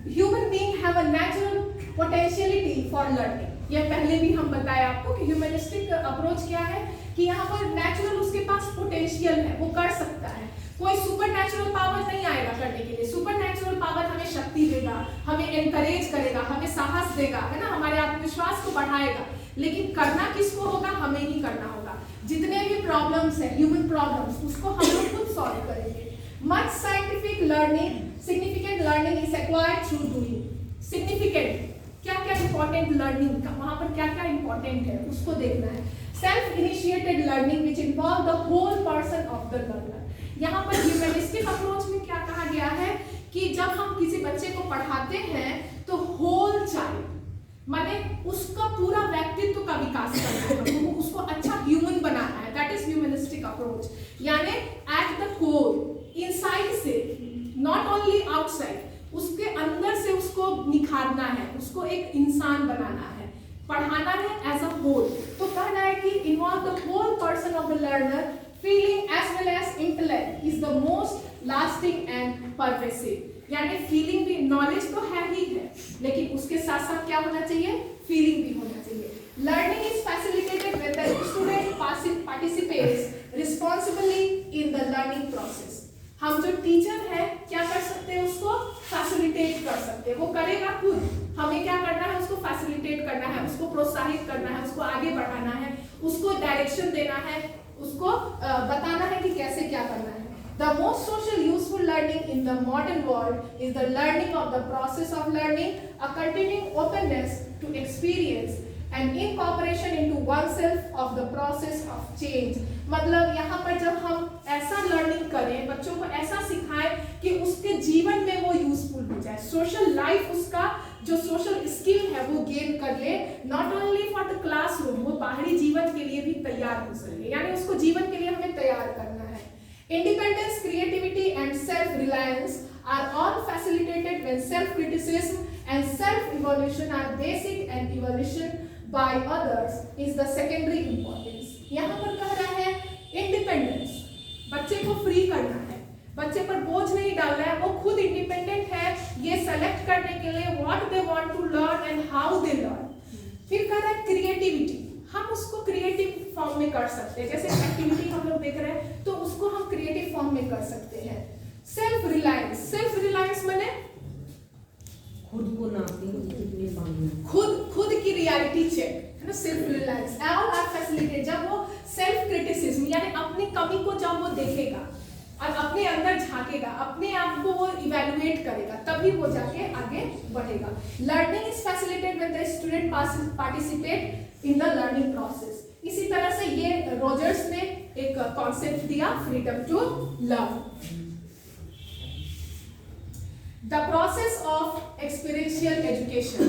Human being have a natural potentiality for learning, ये पहले भी हम बताया आपको कि ह्यूमनिस्टिक अप्रोच क्या है कि यहाँ पर नेचुरल उसके पास पोटेंशियल है, वो कर सकता है। कोई सुपर नेचुरल पावर नहीं आएगा करने के लिए। सुपर नेचुरल पावर हमें शक्ति देगा, हमें एनकरेज करेगा, हमें साहस देगा, है ना, हमारे आत्मविश्वास को बढ़ाएगा, लेकिन करना किसको होगा, हमें ही करना होगा। जितने भी प्रॉब्लम्स है, ह्यूमन प्रॉब्लम्स, उसको हम लोग खुद सॉल्व करेंगे। Much scientific learning, significant learning is acquired through doing. Significant क्या क्या इंपॉर्टेंट लर्निंग, वहां पर क्या क्या इंपॉर्टेंट है उसको देखना है। Self initiated learning which involve the whole person of the learner. यहाँ पर ह्यूमनिस्टिक अप्रोच में क्या कहा गया है कि जब हम किसी बच्चे को पढ़ाते हैं तो होल चाइल्ड माने उसका पूरा व्यक्तित्व का विकास करना है, उसको अच्छा ह्यूमन बनाना है। दैट इज ह्यूमनिस्टिक अप्रोच, यानी एट द कोर, इनसाइड से, नॉट ओनली आउटसाइड, उसके अंदर से उसको निखारना है, उसको एक इंसान बनाना है, पढ़ाना है एज अ होल। तो कहना है कि involve the whole person of the learner, feeling as well as intellect is the most lasting and pervasive. यानी फीलिंग भी, नॉलेज तो है ही है, लेकिन उसके साथ साथ क्या होना चाहिए, फीलिंग भी होना चाहिए। Learning is facilitated when the student participates responsibly in the learning process. हम जो टीचर है क्या कर सकते हैं, उसको फैसिलिटेट कर सकते हैं, वो करेगा खुद, हमें क्या करना है, उसको फैसिलिटेट करना है, उसको प्रोत्साहित करना है, उसको आगे बढ़ाना है, उसको डायरेक्शन देना है, उसको बताना है कि कैसे क्या करना है। The most social useful learning in the modern world is the learning of the process of learning, a continuing openness to experience and incorporation into oneself of the process of change। मतलब यहाँ पर जब हम ऐसा learning करें, बच्चों को ऐसा सिखाएं कि उसके जीवन में वो यूजफुल हो जाए, सोशल लाइफ, उसका जो सोशल स्किल है वो गेन कर ले, not only for the classroom, वो बाहरी जीवन के लिए भी तैयार हो सके, यानी उसको जीवन के लिए हमें तैयार करना है। Independence, creativity and self-reliance are all facilitated when self-criticism and self-evaluation are basic and evaluation by others is the secondary importance। यहाँ पर कह रहा है इंडिपेंडेंस, बच्चे को फ्री करना है, बच्चे पर बोझ नहीं डालना है, वो खुद इंडिपेंडेंट है ये सेलेक्ट करने के लिए what they want to learn and how they learn. फिर कह रहा है क्रिएटिविटी, हम उसको क्रिएटिव फॉर्म में कर सकते हैं, जैसे एक्टिविटी हम लोग देख रहे हैं तो उसको हम क्रिएटिव फॉर्म में कर सकते हैं। सेल्फ रिलायंस, सेल्फ रिलायंस माने खुद को खुद की रियलिटी चेक है ना, self reliance. All are facilitated जब वो सेल्फ क्रिटिसिज्म यानी अपनी कमी को जब वो देखेगा और अपने अंदर झांकेगा, अपने आप को वो इवैल्यूएट करेगा, तभी वो जाके आगे बढ़ेगा। Learning is facilitated when the student participate in the learning process. इसी तरह से ये रॉजर्स ने एक कॉन्सेप्ट दिया, freedom to learn. The process of experiential education,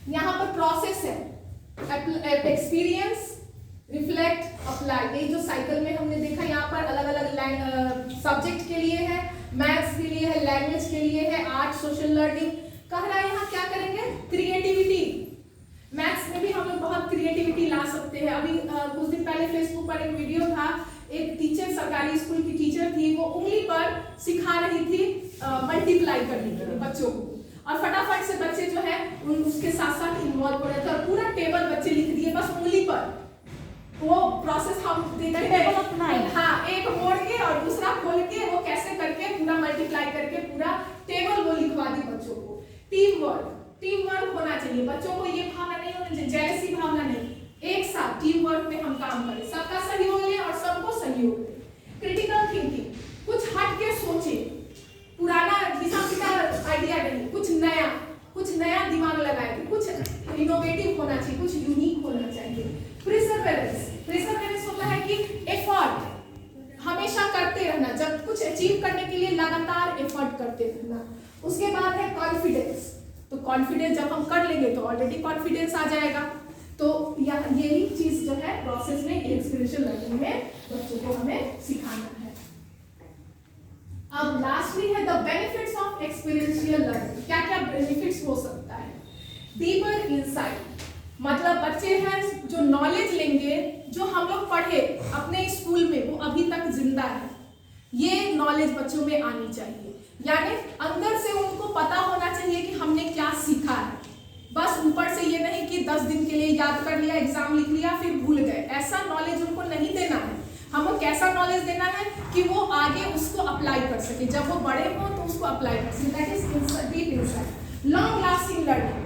यहाँ पर प्रोसेस है, एक्सपीरियंस, रिफ्लेक्ट, अप्लाई, ये जो साइकिल में हमने देखा यहाँ पर अलग अलग सब्जेक्ट के लिए है, मैथ्स के लिए है, लैंग्वेज के लिए है, आर्ट, सोशल लर्निंग। कह रहा है यहाँ क्या करेंगे, क्रिएटिविटी। मैथ्स में भी हम लोग बहुत क्रिएटिविटी ला सकते हैं। अभी कुछ दिन पहले फेसबुक पर एक वीडियो था, एक टीचर, सरकारी स्कूल की टीचर थी, वो उंगली पर सिखा रही थी मल्टीप्लाई करने के लिए बच्चों को, और फटाफट से बच्चे जो है उसके साथ साथ इन्वॉल्व हो रहे थे और पूरा टेबल बच्चे लिख दिए बस उंगली पर। वो प्रोसेस हम देखते हैं, हाँ, एक मोड़ के और दूसरा खोल के वो कैसे करके पूरा मल्टीप्लाई करके पूरा टेबल वो लिखवा दी बच्चों को। टीम वर्क होना चाहिए, बच्चों को ये भावना नहीं होनी चाहिए, जैसी भावना नहीं, एक साथ टीम वर्क में हम काम करें, सबका सहयोग लें और सबको सहयोग दें। क्रिटिकल थिंकिंग, कुछ हट के सोचे, पुराना घिसा पिटा आइडिया नहीं, कुछ नया दिमाग लगाए, कुछ इनोवेटिव होना चाहिए, कुछ यूनिक होना चाहिए। प्रिजर्वेरेंस होता है कि एफर्ट हमेशा करते रहना, जब कुछ अचीव करने के लिए लगातार एफर्ट करते रहना। उसके बाद है कॉन्फिडेंस, तो कॉन्फिडेंस जब हम कर लेंगे तो ऑलरेडी कॉन्फिडेंस आ जाएगा। तो यही चीज जो है प्रोसेस में एक्सपीरियंशियल लर्निंग में बच्चों को हमें सिखाना है। अब लास्टली है the benefits of experiential learning. क्या क्या बेनिफिट्स हो सकता है? डीपर इंसाइट, मतलब बच्चे हैं जो नॉलेज लेंगे, जो हम लोग पढ़े अपने स्कूल में वो अभी तक जिंदा है, ये नॉलेज बच्चों में आनी चाहिए। यानी अंदर से उनको पता होना चाहिए कि हमने क्या सीखा है, बस ऊपर से ये नहीं कि 10 दिन के लिए याद कर लिया, एग्जाम लिख लिया फिर भूल गए, ऐसा नॉलेज उनको नहीं देना है। हमको कैसा नॉलेज देना है कि वो आगे उसको अप्लाई कर सके, जब वो बड़े हों तो उसको अप्लाई कर सके। That is deep insight. Long lasting learning,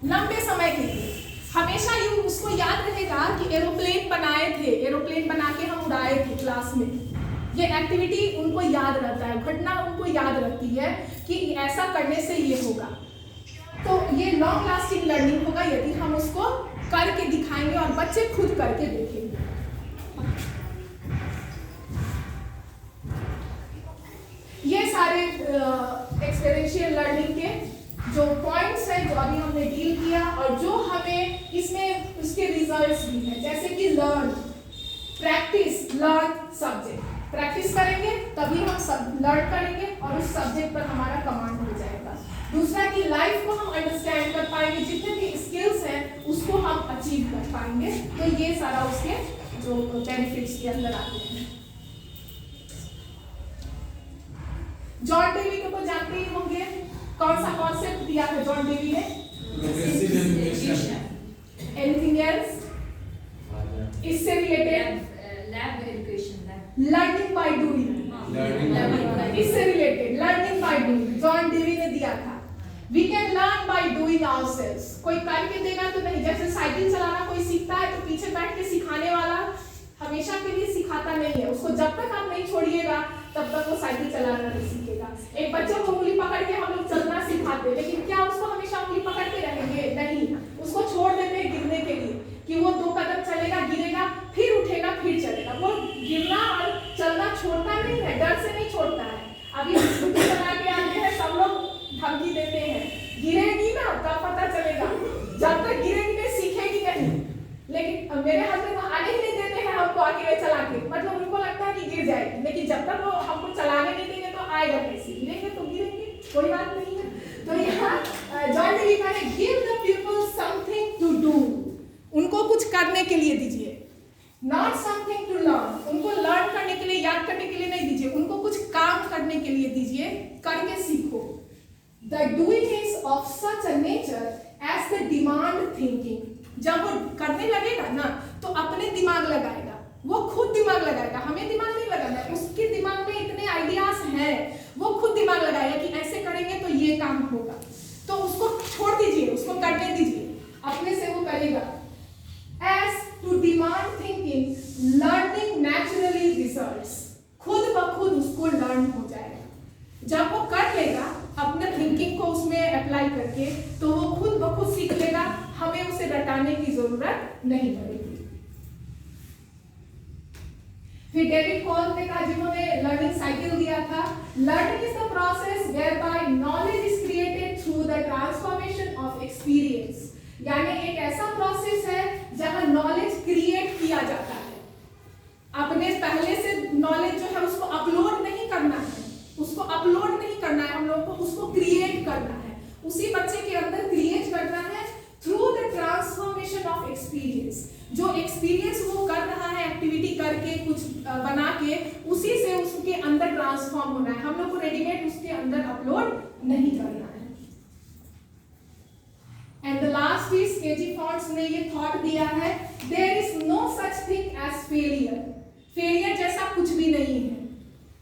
लंबे समय के लिए हमेशा ये उसको याद रहेगा कि एरोप्लेन बनाए थे, एरोप्लेन बना के हम उड़ाए थे क्लास में, ये एक्टिविटी उनको याद रहता है, घटना उनको याद रहती है कि ऐसा करने से ये होगा। तो ये लॉन्ग लास्टिंग लर्निंग होगा यदि हम उसको करके दिखाएंगे और बच्चे खुद करके देखेंगे। ये सारे एक्सपेरिएंशियल लर्निंग के जो पॉइंट्स हैं जो अभी हमने डील किया और जो हमें इसमें उसके रिजल्ट्स भी हैं, जैसे कि learn, practice, learn, subject. Practice करेंगे तभी हम सब लर्न करेंगे और उस सब्जेक्ट पर हमारा कमांड हो जाएगा। दूसरा कि लाइफ को हम अंडरस्टैंड कर पाएंगे, जितने भी स्किल्स हैं उसको हम अचीव कर पाएंगे। तो ये सारा उसके जो बेनिफिट्स के अंदर आते हैं। जॉन डेवी को तो जानते ही होंगे, कौन सा कॉन्सेप्ट दिया था जॉन डेवी ने? एनीथिंग एल्स इससे related? Lab education, learning by doing, इससे related learning by doing John Dewey ने दिया था। We can learn by doing ourselves. कोई करके देगा तो नहीं, जैसे साइकिल चलाना कोई सीखता है तो पीछे बैठ के सिखाने वाला हमेशा के लिए सिखाता नहीं है, उसको जब तक आप नहीं छोड़िएगा तब तक वो साइकिल चलाना नहीं सीखेगा। एक बच्चे को उंगली पकड़ के हम लोग चलना सिखाते हैं, लेकिन क्या उसको हमेशा उंगली पकड़ के रहेंगे? नहीं, उसको छोड़ देते हैं गिरने के लिए कि वो 2 कदम चलेगा, गिरेगा, फिर उठेगा, फिर चलेगा। वो गिरना और चलना छोड़ता नहीं है, डर से नहीं छोड़ता है। अभी स्कूटी चला के आते हैं, सब लोग धमकी देते हैं, गिरेगी ना तब पता चलेगा, जब तक गिरेगी नहीं सीखेगी नहीं। लेकिन मेरे हस्बैंड आने ही नहीं देते हैं हमको अकेले चला के, मतलब उनको लगता है कि गिर जाएगी, लेकिन जब तक वो हमको चलाने नहीं देंगे तो आएगा कैसे? गिरेंगे तो गिरेंगे, कोई बात नहीं है। तो यहाँ जॉन डेवी का है, give the people something to do, उनको कुछ करने के लिए दीजिए, नॉट समथिंग टू लर्न, उनको लर्न करने के लिए, याद करने के लिए नहीं दीजिए, उनको कुछ काम करने के लिए दीजिए, करके सीखो। The doing is of such a nature as the demand thinking. जब वो करने लगेगा ना तो अपने दिमाग लगाएगा, वो खुद दिमाग लगाएगा, हमें दिमाग नहीं लगाना है, उसके दिमाग में इतने आइडियाज हैं, वो खुद दिमाग लगाएगा कि ऐसे करेंगे तो ये काम होगा। तो उसको छोड़ दीजिए, उसको करने दीजिए, अपने से वो करेगा। As to demand thinking, learning naturally results, खुद ब खुद उसको लर्न हो जाएगा। जब वो कर लेगा अपने थिंकिंग को उसमें अप्लाई करके, तो वो खुद ब खुद सीख लेगा, हमें उसे रटाने की जरूरत नहीं पड़ेगी। फिर डेविड कॉल ने कहा, जिन्होंने लर्निंग साइकिल दिया था, learning is the process whereby knowledge is created through the transformation of experience. यानी एक ऐसा प्रोसेस है जहां नॉलेज क्रिएट किया जाता है। अपने पहले से नॉलेज जो है उसको अपलोड नहीं करना है, उसको अपलोड नहीं करना है, हम लोगों को उसको क्रिएट करना है, उसी बच्चे के अंदर क्रिएट करना है through the transformation of experience. जो एक्सपीरियंस वो कर रहा है एक्टिविटी करके, कुछ बना के, उसी से उसके अंदर ट्रांसफॉर्म होना है। हम लोग को रेडीमेड उसके अंदर अपलोड नहीं करना है। एंड द लास्ट इज केजी फॉन्ट्स ने ये थॉट दिया है, there is no such thing as failure. Failure जैसा कुछ भी नहीं है।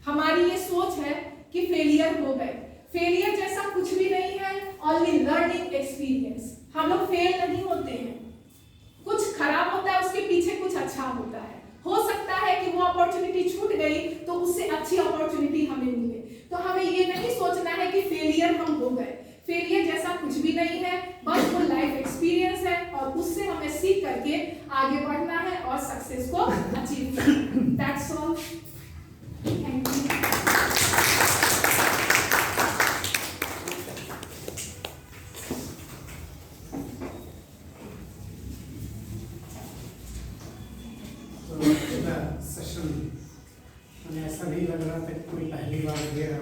हमारी ये सोच है कि फेलियर हो गए, फेलियर जैसा कुछ भी नहीं है, ओनली लर्निंग एक्सपीरियंस। हम लोग फेल नहीं होते हैं, कुछ खराब होता है उसके पीछे कुछ अच्छा होता है। हो सकता है कि वो अपॉर्चुनिटी छूट गई तो उससे अच्छी अपॉर्चुनिटी हमें मिले। तो हमें ये नहीं सोचना है कि फेलियर हम हो गए, फेलियर जैसा कुछ भी नहीं है, बस वो लाइफ एक्सपीरियंस है और उससे हमें सीख करके आगे बढ़ना है और सक्सेस को अचीव करना है। That's all, thank you. Session, मुझे ऐसा नहीं लग रहा था कि कोई पहली बार दे रहा